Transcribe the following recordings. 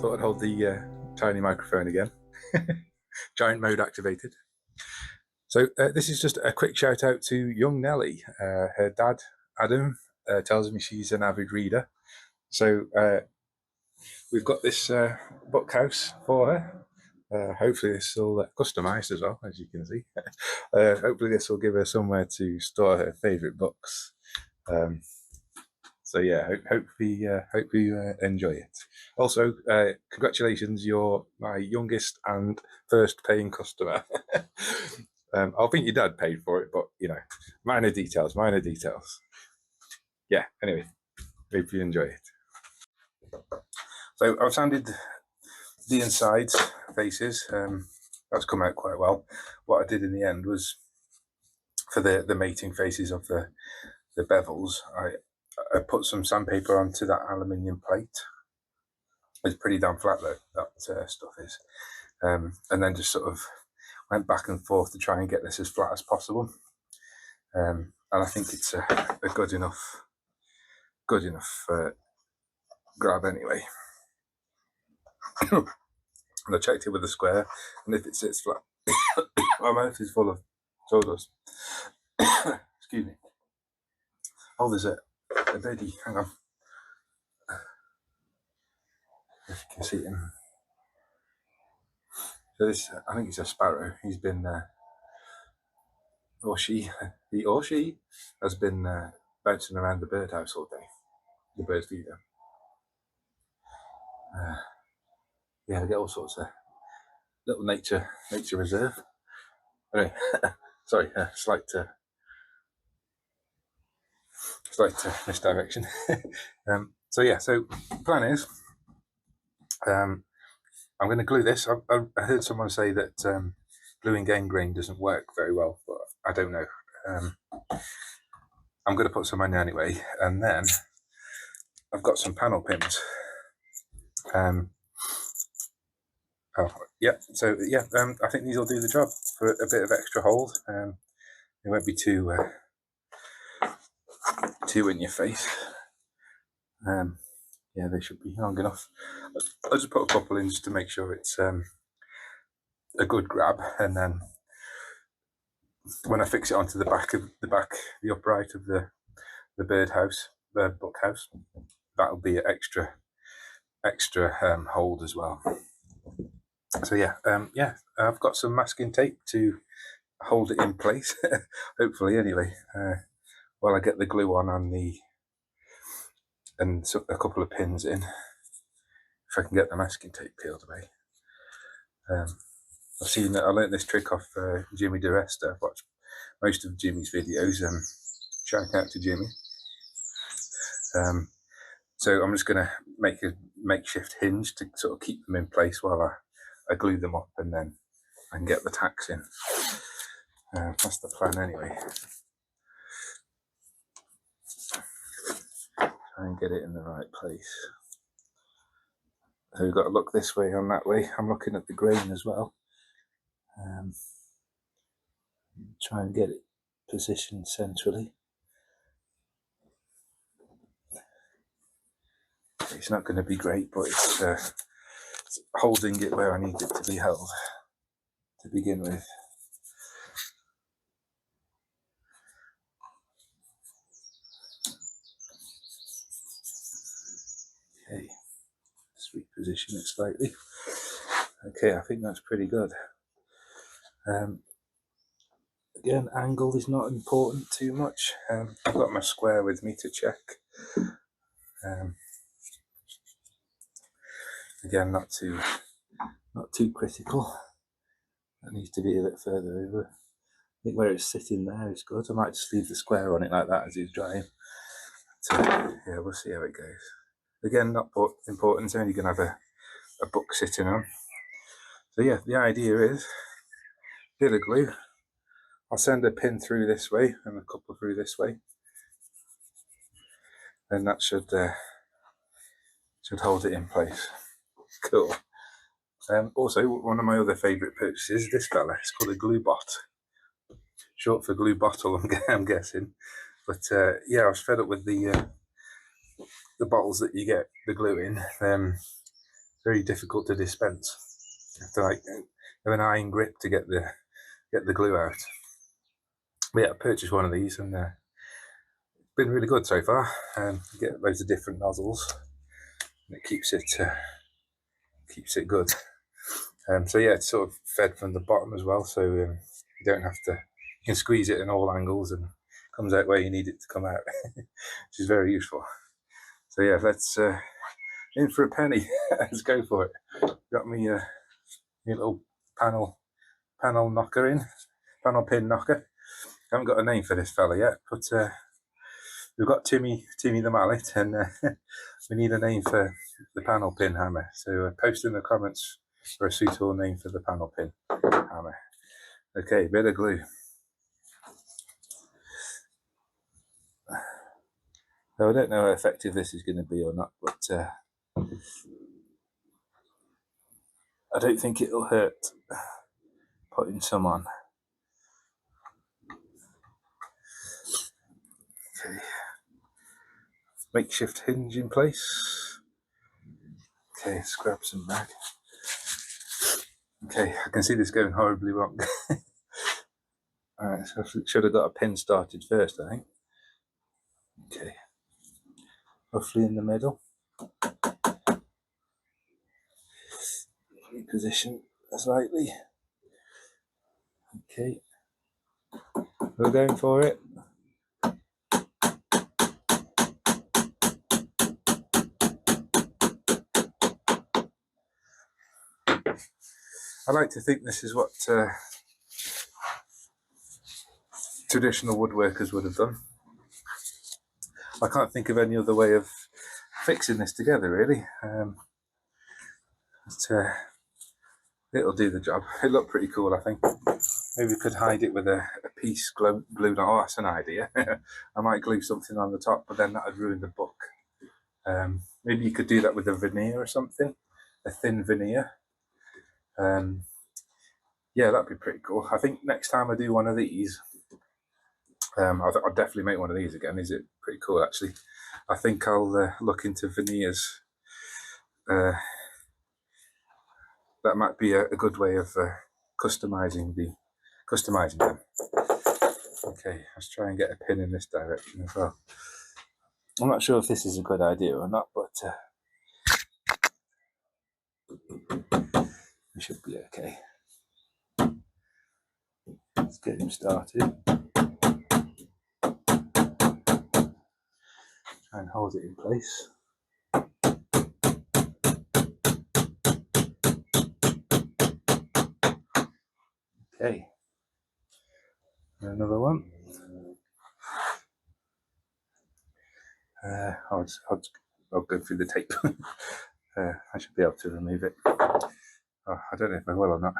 thought I'd hold the tiny microphone again. Giant mode activated. So this is just a quick shout out to young Nelly. Her dad, Adam, tells me she's an avid reader. So we've got this bookhouse for her. Hopefully this will customised as well, as you can see. Hopefully this will give her somewhere to store her favourite books. So yeah, hope you enjoy it. Also, congratulations, you're my youngest and first paying customer. I think your dad paid for it, but you know, minor details. Yeah, anyway, hope you enjoy it. So I've sanded the inside faces. That's come out quite well. What I did in the end was, for the mating faces of the bevels, I put some sandpaper onto that aluminium plate. It's pretty damn flat though, that stuff is. And then just sort of went back and forth to try and get this as flat as possible. And I think it's a good enough grab anyway. And I checked it with a square, and if it sits flat, my mouth is full of sawdust. Excuse me. Oh, there's a birdie. Hang on. If you can see him. So this, I think it's a sparrow. He's been, he or she has been bouncing around the birdhouse all day. The bird feeder. Yeah, I get all sorts of little nature reserve. Anyway, sorry, slight misdirection. So yeah, so plan is, I'm going to glue this. I heard someone say that gluing game grain doesn't work very well, but I don't know. I'm going to put some on anyway, and then I've got some panel pins. I think these will do the job for a bit of extra hold. They won't be too in your face. Yeah, they should be long enough. I'll just put a couple in just to make sure it's a good grab, and then when I fix it onto the upright of the bookhouse, that'll be an extra hold as well. So yeah, I've got some masking tape to hold it in place, hopefully anyway, while I get the glue on and a couple of pins in, if I can get the masking tape peeled away. I learnt this trick off Jimmy DeResta. I've watched most of Jimmy's videos, and shout out to Jimmy. So I'm just going to make a makeshift hinge to sort of keep them in place while I glue them up, and then I can get the tacks in. That's the plan anyway. Try and get it in the right place. So we've got to look this way and that way. I'm looking at the grain as well. Try and get it positioned centrally. It's not going to be great, but it's holding it where I need it to be held to begin with. Okay, just reposition it slightly. Okay, I think that's pretty good. Again, angle is not important too much. I've got my square with me to check. Again, not too critical. That needs to be a bit further over. I think where it's sitting there is good. I might just leave the square on it like that as it's drying. So, yeah, we'll see how it goes. Again, not important. It's only going to have a book sitting on. So yeah, the idea is, bit of glue. I'll send a pin through this way and a couple through this way, and that should hold it in place. Cool. Also, one of my other favourite purchases is this fella. It's called a glue bot, short for glue bottle, I'm guessing. But yeah, I was fed up with the bottles that you get the glue in. very difficult to dispense. You have to like have an iron grip to get the glue out. But yeah, I purchased one of these and it's been really good so far. You get loads of different nozzles and it keeps it good. So yeah, it's sort of fed from the bottom as well, so you don't have to. You can squeeze it in all angles and it comes out where you need it to come out, which is very useful. So yeah, let's in for a penny. Let's go for it. Got me a little panel knocker in, panel pin knocker. I haven't got a name for this fella yet, but we've got Timmy the mallet, and we need a name for the panel pin hammer. So post in the comments for a suitable name for the panel pin hammer. Okay, bit of glue. So I don't know how effective this is going to be or not, but I don't think it'll hurt putting some on. Okay, makeshift hinge in place. Okay, let's grab some rag. Okay, I can see this going horribly wrong. Alright, so I should have got a pin started first, I think. Okay, roughly in the middle. Reposition slightly. Okay, we're going for it. I like to think this is what traditional woodworkers would have done. I can't think of any other way of fixing this together, really. But it'll do the job. It looked pretty cool, I think. Maybe we could hide it with a piece glued on. Oh, that's an idea. I might glue something on the top, but then that would ruin the book. Maybe you could do that with a veneer or something, a thin veneer. Yeah, that'd be pretty cool. I think next time I do one of these, I'll definitely make one of these again. Is it pretty cool, actually? I think I'll look into veneers. That might be a good way of customizing them. Okay, let's try and get a pin in this direction as well. I'm not sure if this is a good idea or not, but we should be okay. Let's get him started. Try and hold it in place. Okay, another one. I'll go through the tape. I should be able to remove it. Oh, I don't know if I will or not.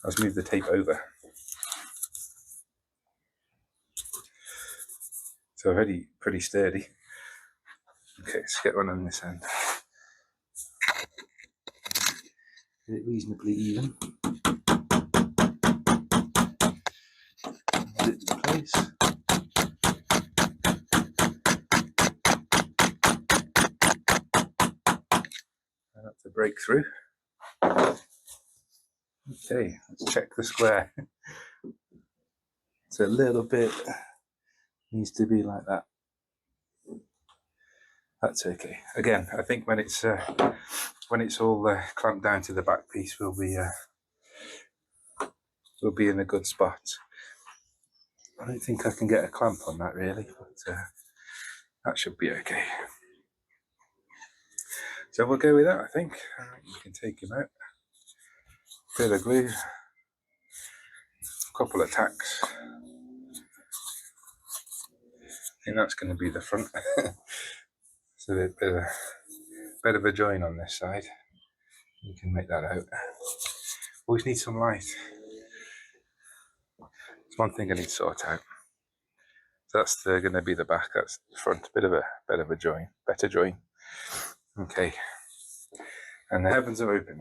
Let's move the tape over. It's already pretty sturdy. Okay, let's get one on this end. Get it reasonably even. Put it in place. And that's a breakthrough. Okay, let's check the square. It's a little bit, needs to be like that. That's okay. Again, I think when it's all clamped down to the back piece, we'll be in a good spot. I don't think I can get a clamp on that really, but that should be okay. So we'll go with that, I think. You can take him out. Bit of glue. A couple of tacks. I think that's going to be the front. So a bit of a join on this side. You can make that out. Always need some light. It's one thing I need to sort out. So that's going to be the back. That's the front. Bit of a join. Better join. Okay. And the heavens are open.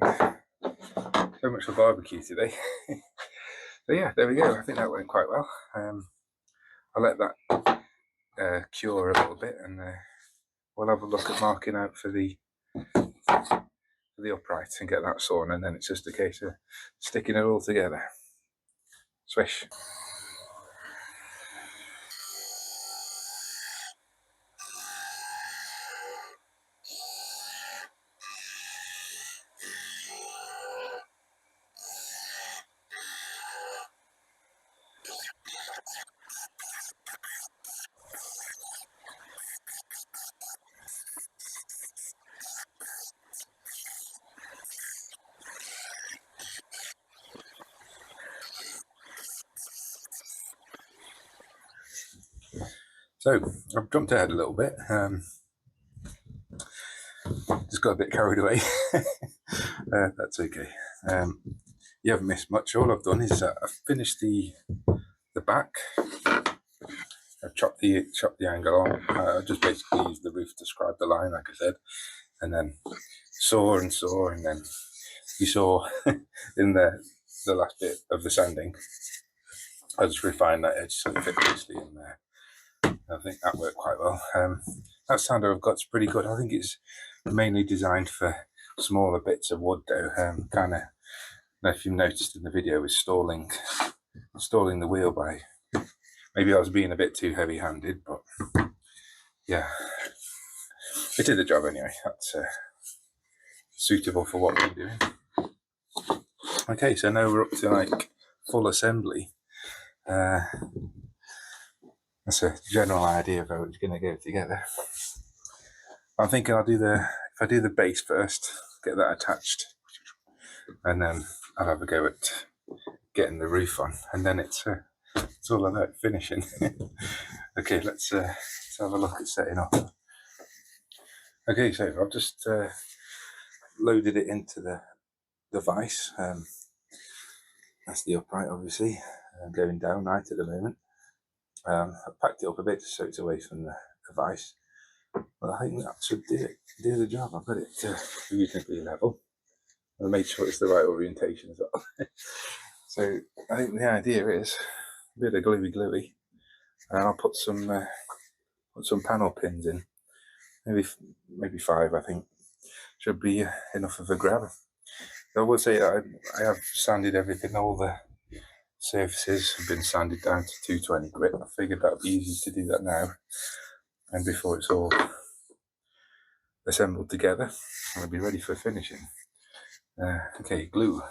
So much for barbecue today. So yeah, there we go. I think that went quite well. I'll let that cure a little bit, and we'll have a look at marking out for the upright and get that sawn, and then it's just a case of sticking it all together. Swish. So I've jumped ahead a little bit. Just got a bit carried away. That's okay. You haven't missed much. All I've done is I've finished the back. I've chopped the angle on. I just basically used the roof to scribe the line, like I said, and then saw, and then you saw in the last bit of the sanding, I just refined that edge so it fit nicely in there. I think that worked quite well. That sander I've got's pretty good. I think it's mainly designed for smaller bits of wood though. Kind of, if you've noticed in the video, is stalling the wheel by, maybe I was being a bit too heavy-handed, but yeah, it did the job anyway. That's suitable for what we're doing. Okay, so now we're up to like full assembly. That's a general idea of how it's going to go together. I'm thinking if I do the base first, get that attached, and then I'll have a go at getting the roof on, and then it's all about finishing. Okay, let's have a look at setting up. Okay, so I've just loaded it into the vise. That's the upright, obviously, going down right at the moment. I've packed it up a bit so it's away from the vise, but I think that should do the job. I've got it reasonably level. I made sure it's the right orientation as well. So I think the idea is a bit of gluey, and I'll put some panel pins in, maybe 5. I think should be enough of a grab. I will say I have sanded everything. All the surfaces have been sanded down to 220 grit. I figured that would be easy to do that now, and before it's all assembled together, I'll be ready for finishing. Okay, glue.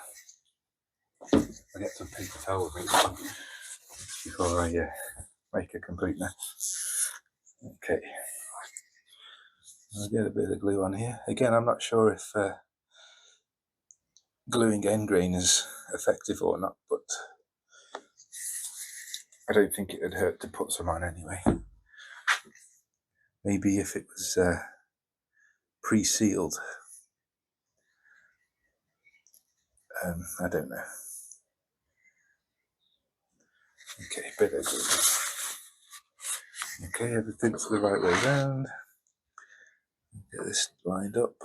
I'll get some paper towel before I make a complete mess. Okay, I'll get a bit of glue on here. Again, I'm not sure if gluing end grain is effective or not, but I don't think it would hurt to put some on anyway. Maybe if it was pre-sealed. I don't know. Okay, bit of glue. Okay, everything's the right way round. Get this lined up.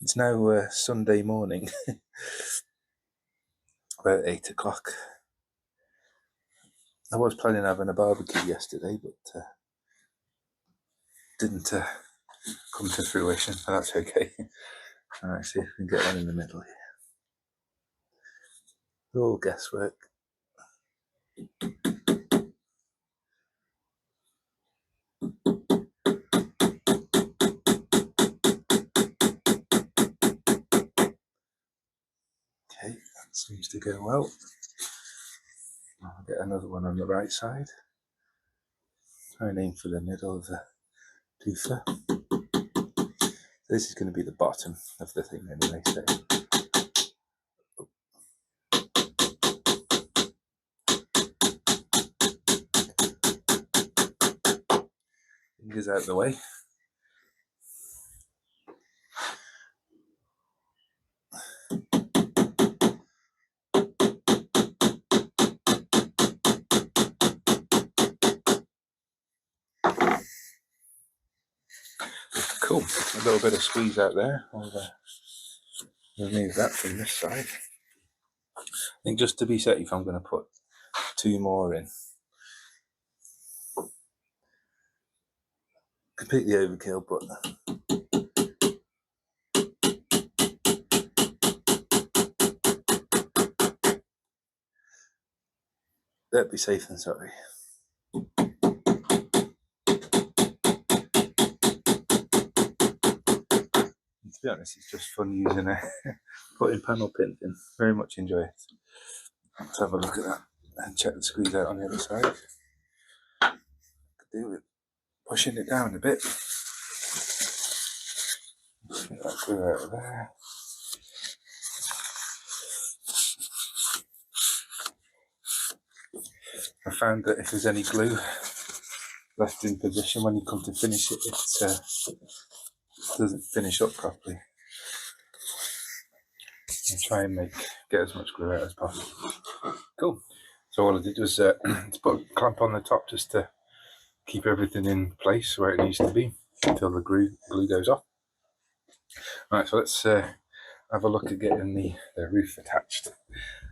It's now Sunday morning, about 8 o'clock. I was planning on having a barbecue yesterday, but didn't come to fruition, but that's okay. Alright, see if we can get one in the middle here. All guesswork. Okay, that seems to go well. I'll get another one on the right side. Try and aim for the middle of the toofer. This is going to be the bottom of the thing anyway, so. Fingers out the way. Cool, a little bit of squeeze out there. I'll remove that from this side. I think just to be safe, I'm going to put 2 more in. completely overkill, but better be safe than sorry. To be honest, it's just fun using it, putting panel pins in. Very much enjoy it. Let's have a look at that and check the squeeze out on the other side. Could do with pushing it down a bit. Get that glue out of there. I found that if there's any glue left in position when you come to finish it, it doesn't finish up properly. And try and get as much glue out as possible. Cool. So all I did was to put a clamp on the top just to keep everything in place where it needs to be until the glue goes off. Right, so let's have a look at getting the roof attached,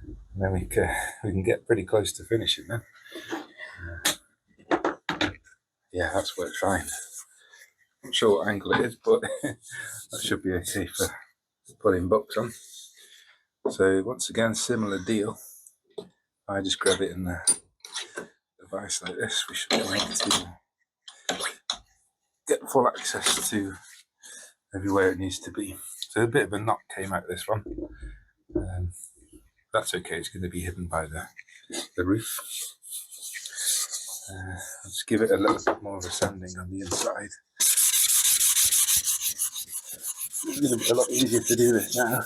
and then we can get pretty close to finishing then. Yeah, that's worked fine. I'm not sure what angle it is, but that should be okay for putting books on. So once again, similar deal. I just grab it in the vise like this. We should be able to get full access to everywhere it needs to be. So a bit of a knot came out of this one. That's okay, it's going to be hidden by the roof. I'll just give it a little bit more of a sanding on the inside. It's going to be a lot easier to do this now.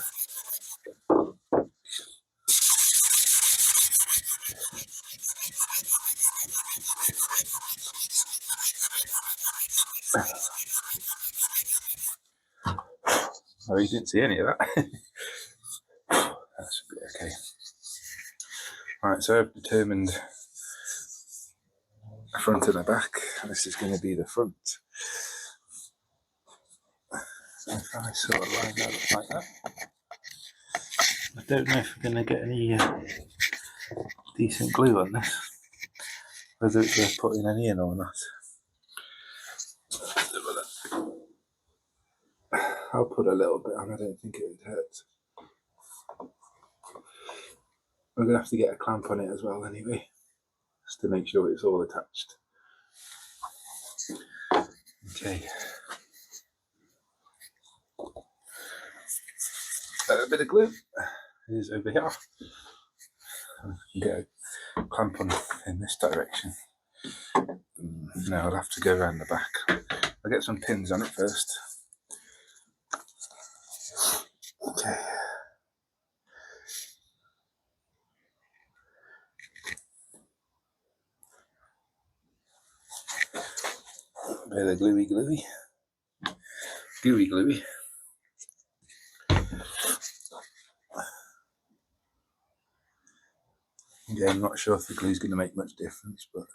Oh, you didn't see any of that. That should be okay. Right, so I've determined the front and the back. This is going to be the front. So if I sort of line that up like that. I don't know if we're going to get any decent glue on this, whether it's worth putting any in or not. I'll put a little bit on, I don't think it would hurt. I'm going to have to get a clamp on it as well anyway, just to make sure it's all attached. Okay. A bit of glue is over here. You get a clamp on in this direction. Now I'll have to go around the back. I'll get some pins on it first. Okay. A bit of gluey. Gooey. Yeah, I'm not sure if the glue's going to make much difference, but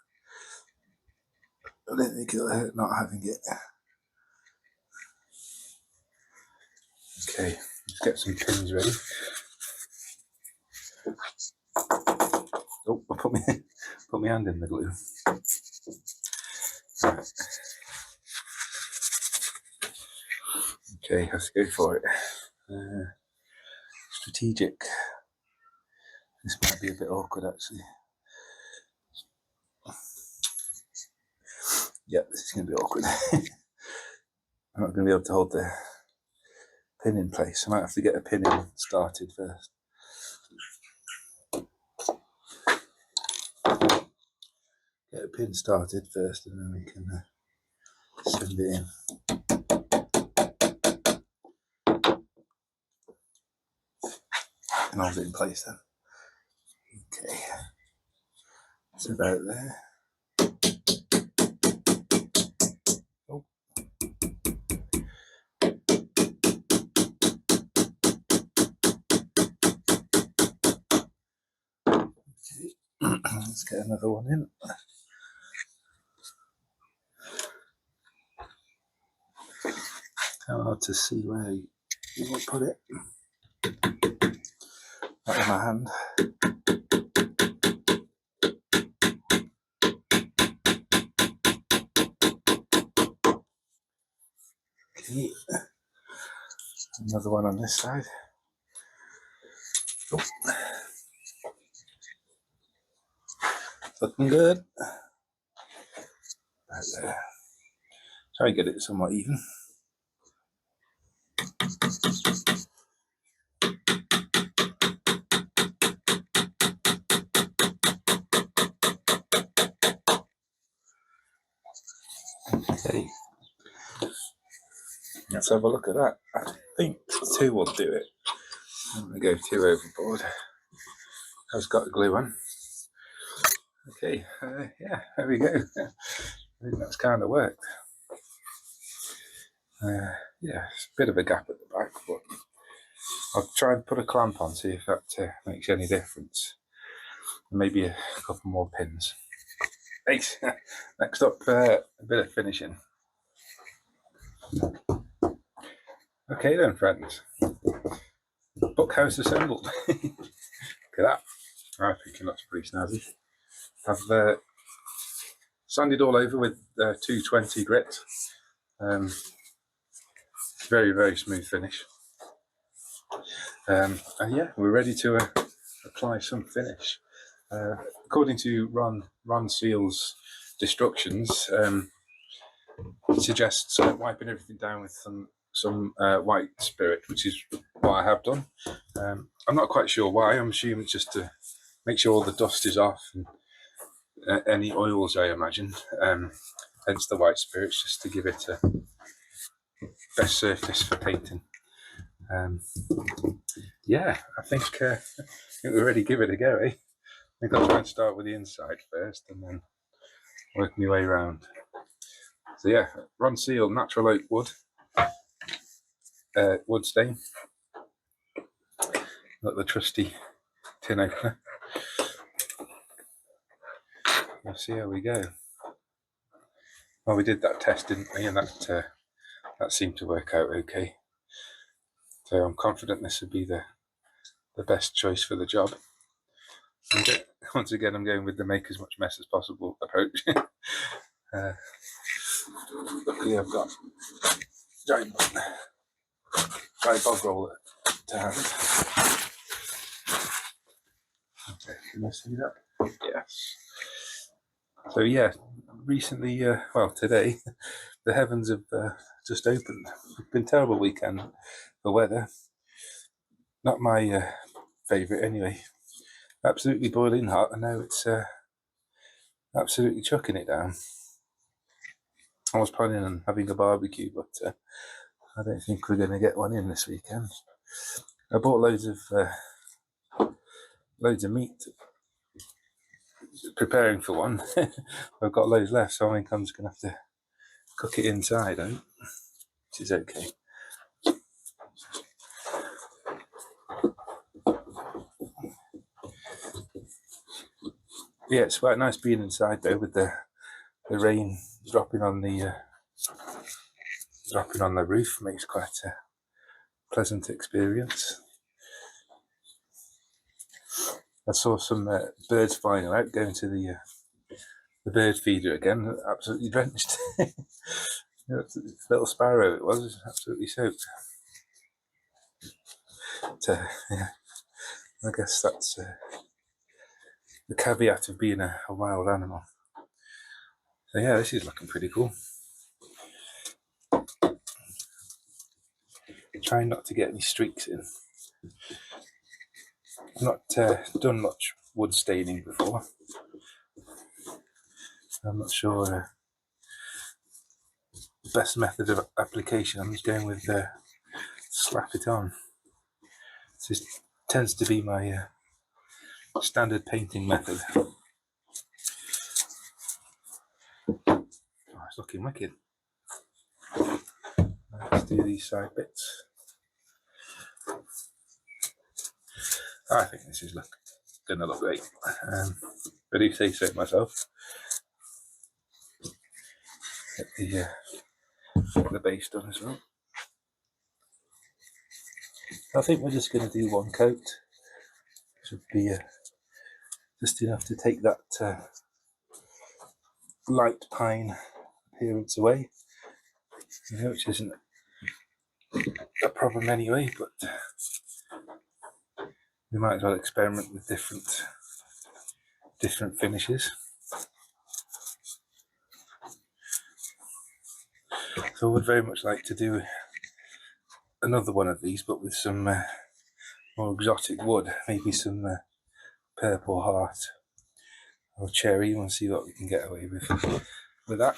I don't think it'll hurt not having it. Okay, let's get some pins ready. Oh, I put my hand in the glue. Right. Okay, let's go for it. Strategic. This might be a bit awkward actually. Yeah, this is going to be awkward. I'm not going to be able to hold the pin in place. I might have to get a pin in started first. Get a pin started first and then we can send it in. And hold it in place then. Okay, it's about there. Oh. Okay, let's get another one in. How hard to see where you will put it. Not in my hand. neat. Another one on this side. Oh. Looking good. Right there. Try and get it somewhat even. Okay. Let's have a look at that. I think 2 will do it. I'm going to go 2 overboard. I've got a glue on. Okay, yeah, there we go. I think that's kind of worked. Yeah, it's a bit of a gap at the back, but I'll try and put a clamp on, see if that makes any difference. Maybe a couple more pins. Thanks. Next up, a bit of finishing. Okay then, friends. Bookhouse assembled. Look at that. I think it looks pretty snazzy. I've sanded all over with 220 grit. Very, very smooth finish. And yeah, we're ready to apply some finish. According to Ron Seal's instructions, it suggests wiping everything down with some white spirit, which is what I have done. I'm not quite sure why. I'm assuming it's just to make sure all the dust is off and any oils, I imagine. Hence the white spirits, just to give it a best surface for painting. Yeah, I think we're ready to give it a go, eh? I think I'll try and start with the inside first and then work my way around. So yeah, Ron Seal natural oak wood, wood stain. Got the trusty tin opener. We'll see how we go. Well, we did that test, didn't we? And that seemed to work out okay. So I'm confident this would be the best choice for the job. Once again, I'm going with the make as much mess as possible approach. Luckily, I've got giant bog roller to hand. Okay, can I see that? Yes. So yeah, recently, well today, the heavens have just opened. It's been a terrible weekend for weather. Not my favourite anyway. Absolutely boiling hot, and now it's absolutely chucking it down. I was planning on having a barbecue, but I don't think we're going to get one in this weekend. I bought loads of meat, preparing for one. I've got loads left, so I think I'm just going to have to cook it inside out, which is okay. Yeah, it's quite nice being inside though, with the rain dropping on the roof. Makes quite a pleasant experience. I saw some birds flying out, going to the bird feeder again, absolutely drenched. Little sparrow it was absolutely soaked. But, yeah, I guess that's the caveat of being a wild animal. So yeah, this is looking pretty cool. Trying not to get any streaks in. I've not done much wood staining before. I'm not sure the best method of application. I'm just going with slap it on. This tends to be my standard painting method. Oh, it's looking wicked. Let's do these side bits. I think this is going to look great. I do say so myself. Get the base done as well. I think we're just going to do one coat. Should be just enough to take that light pine appearance away, which isn't a problem anyway, but we might as well experiment with different finishes. So I would very much like to do another one of these, but with some more exotic wood, maybe some purple heart or cherry. We'll see what we can get away with that.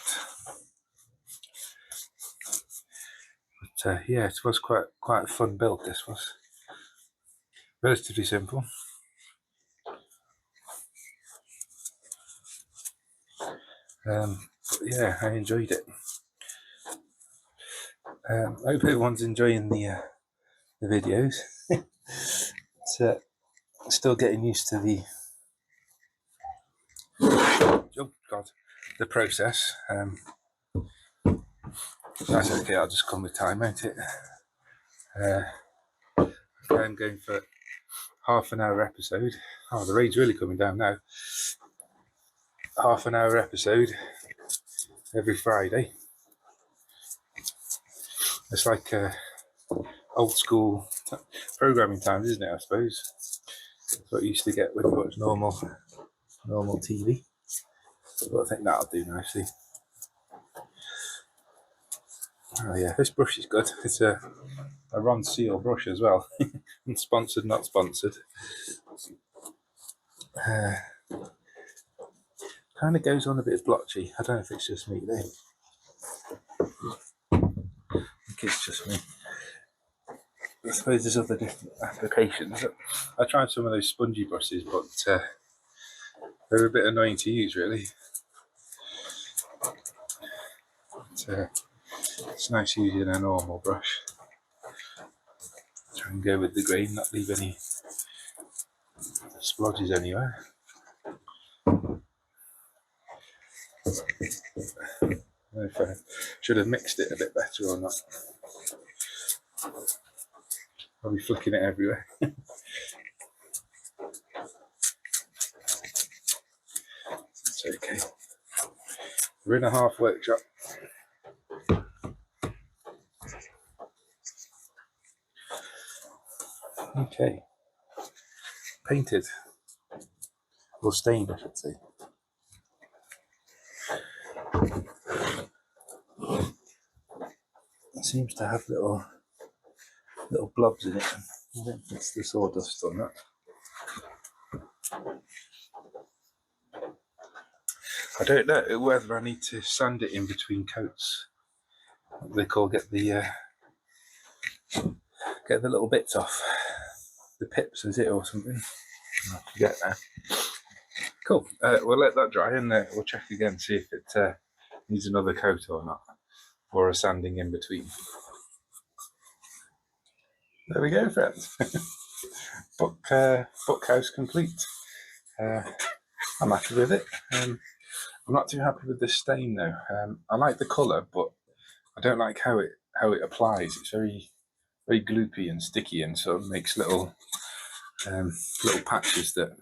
But yeah, it was quite a fun build. This was relatively simple. But yeah, I enjoyed it. I hope everyone's enjoying the videos. It's still getting used to the process. That's okay. I'll just come with time, won't it? I'm going for half-an-hour episode. Oh, the rain's really coming down now. Half-an-hour episode every Friday. It's like old school programming times, isn't it? I suppose that's what you used to get when you watched normal TV. But I think that'll do nicely. Oh yeah, this brush is good. It's a Ron Seal brush as well. Sponsored, not sponsored. Kind of goes on a bit blotchy. I don't know if it's just me though. I think it's just me. I suppose there's other different applications. I tried some of those spongy brushes, but they're a bit annoying to use, really. But, it's nice using a normal brush. Try and go with the grain, not leave any splodges anywhere. I don't know if I should have mixed it a bit better or not. I'll be flicking it everywhere. It's okay. We're in a half workshop. Okay. Painted. Or stained, I should say. It seems to have little blobs in it. I think it's the sawdust on that. I don't know whether I need to sand it in between coats. What they call get the little bits off. The pips, is it, or something? I forget now. Cool. We'll let that dry and we'll check again, see if it needs another coat or not, or a sanding in between. There we go, friends. Bookhouse complete. I'm happy with it. I'm not too happy with the stain though. I like the colour, but I don't like how it applies. It's very gloopy and sticky, and sort of makes little patches that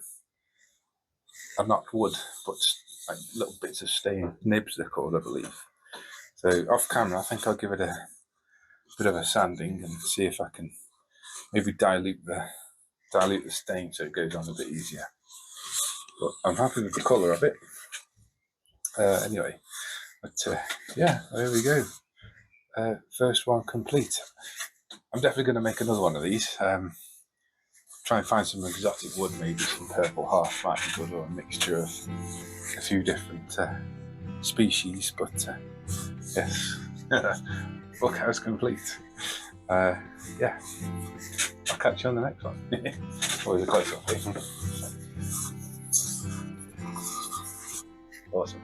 are not wood, but like little bits of stain. Nibs they're called, I believe. So off camera, I think I'll give it a bit of a sanding and see if I can maybe dilute the stain so it goes on a bit easier. But I'm happy with the colour of it. Anyway, but yeah, there we go. First one complete. I'm definitely going to make another one of these. Try and find some exotic wood, maybe some purple heart might be good, or a mixture of a few different species. But yes, Bookhouse complete. Yeah, I'll catch you on the next one. Always a close up. Awesome.